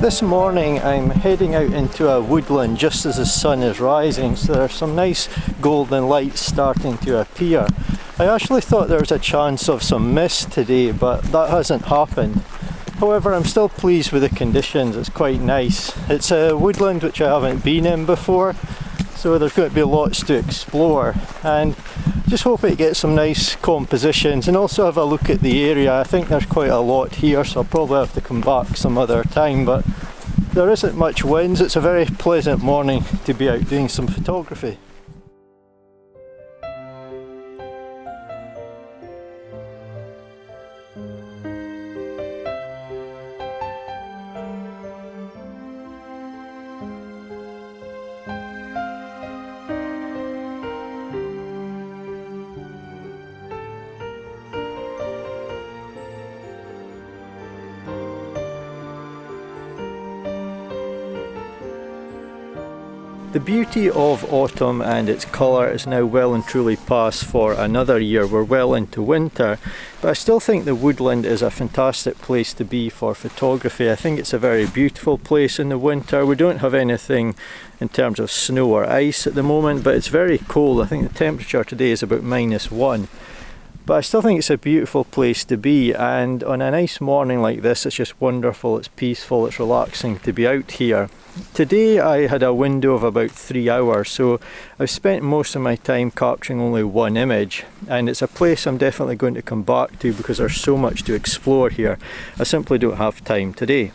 This morning I'm heading out into a woodland just as the sun is rising, so there are some nice golden lights starting to appear. I actually thought there was a chance of some mist today, but that hasn't happened. However, I'm still pleased with the conditions. It's quite nice. It's a woodland which I haven't been in before, so there's going to be lots to explore, and just hope it gets some nice compositions and also have a look at the area. I think there's quite a lot here, so I'll probably have to come back some other time, but there isn't much wind. It's a very pleasant morning to be out doing some photography. The beauty of autumn and its colour is now well and truly past for another year. We're well into winter, but I still think the woodland is a fantastic place to be for photography. I think it's a very beautiful place in the winter. We don't have anything in terms of snow or ice at the moment, but it's very cold. I think the temperature today is about -1. But I still think it's a beautiful place to be, and on a nice morning like this it's just wonderful, it's peaceful, it's relaxing to be out here. Today I had a window of about 3 hours, so I've spent most of my time capturing only one image, and it's a place I'm definitely going to come back to because there's so much to explore here. I simply don't have time today.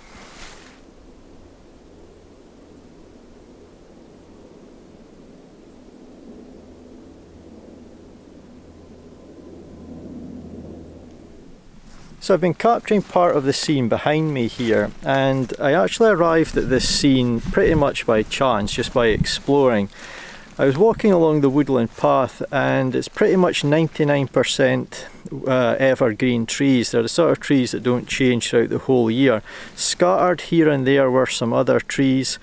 So I've been capturing part of the scene behind me here, and I actually arrived at this scene pretty much by chance, just by exploring. I was walking along the woodland path, and it's pretty much 99% evergreen trees. They're the sort of trees that don't change throughout the whole year. Scattered here and there were some other trees,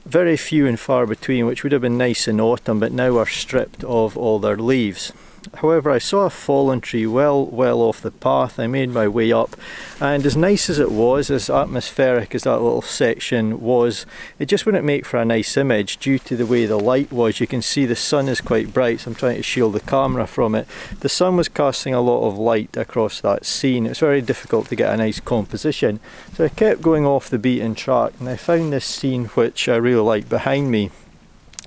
very few and far between, which would have been nice in autumn, but now are stripped of all their leaves. However, I saw a fallen tree well off the path. I made my way up, and as nice as it was, as atmospheric as that little section was, it just wouldn't make for a nice image due to the way the light was. You can see the sun is quite bright, so I'm trying to shield the camera from it. The sun was casting a lot of light across that scene. It's very difficult to get a nice composition, so I kept going off the beaten track, and I found this scene which I really like behind me.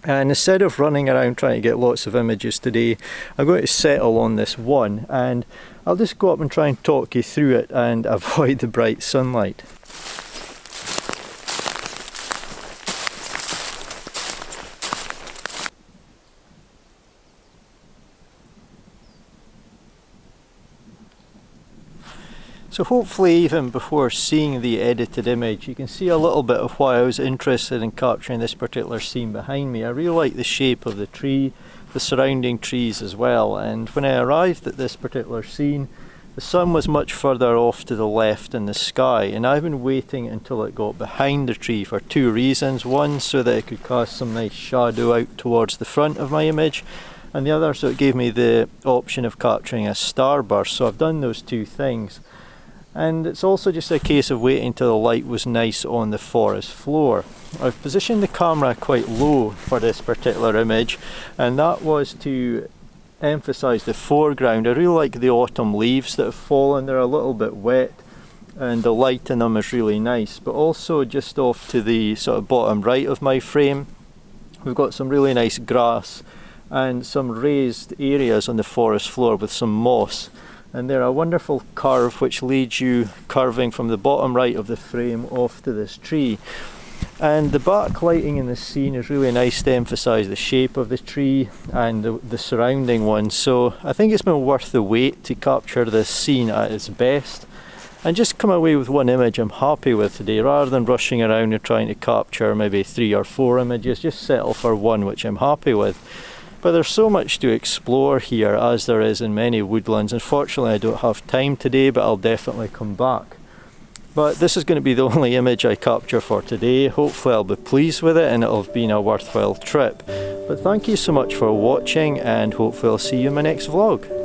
And instead of running around trying to get lots of images today, I'm going to settle on this one, and I'll just go up and try and talk you through it and avoid the bright sunlight. So hopefully even before seeing the edited image you can see a little bit of why I was interested in capturing this particular scene behind me. I really like the shape of the tree, the surrounding trees as well, and when I arrived at this particular scene the sun was much further off to the left in the sky, and I've been waiting until it got behind the tree for two reasons. One, so that it could cast some nice shadow out towards the front of my image, and the other so it gave me the option of capturing a starburst. So I've done those two things. And it's also just a case of waiting till the light was nice on the forest floor. I've positioned the camera quite low for this particular image, and that was to emphasise the foreground. I really like the autumn leaves that have fallen. They're a little bit wet and the light in them is really nice, but also just off to the sort of bottom right of my frame we've got some really nice grass and some raised areas on the forest floor with some moss. And they're a wonderful curve which leads you curving from the bottom right of the frame off to this tree. And the backlighting in the scene is really nice to emphasise the shape of the tree and the surrounding one. So I think it's been worth the wait to capture this scene at its best and just come away with one image I'm happy with today, rather than rushing around and trying to capture maybe 3 or 4 images. Just settle for one which I'm happy with. But there's so much to explore here, as there is in many woodlands. Unfortunately I don't have time today, but I'll definitely come back. But this is going to be the only image I capture for today. Hopefully I'll be pleased with it and it'll have been a worthwhile trip. But thank you so much for watching, and hopefully I'll see you in my next vlog.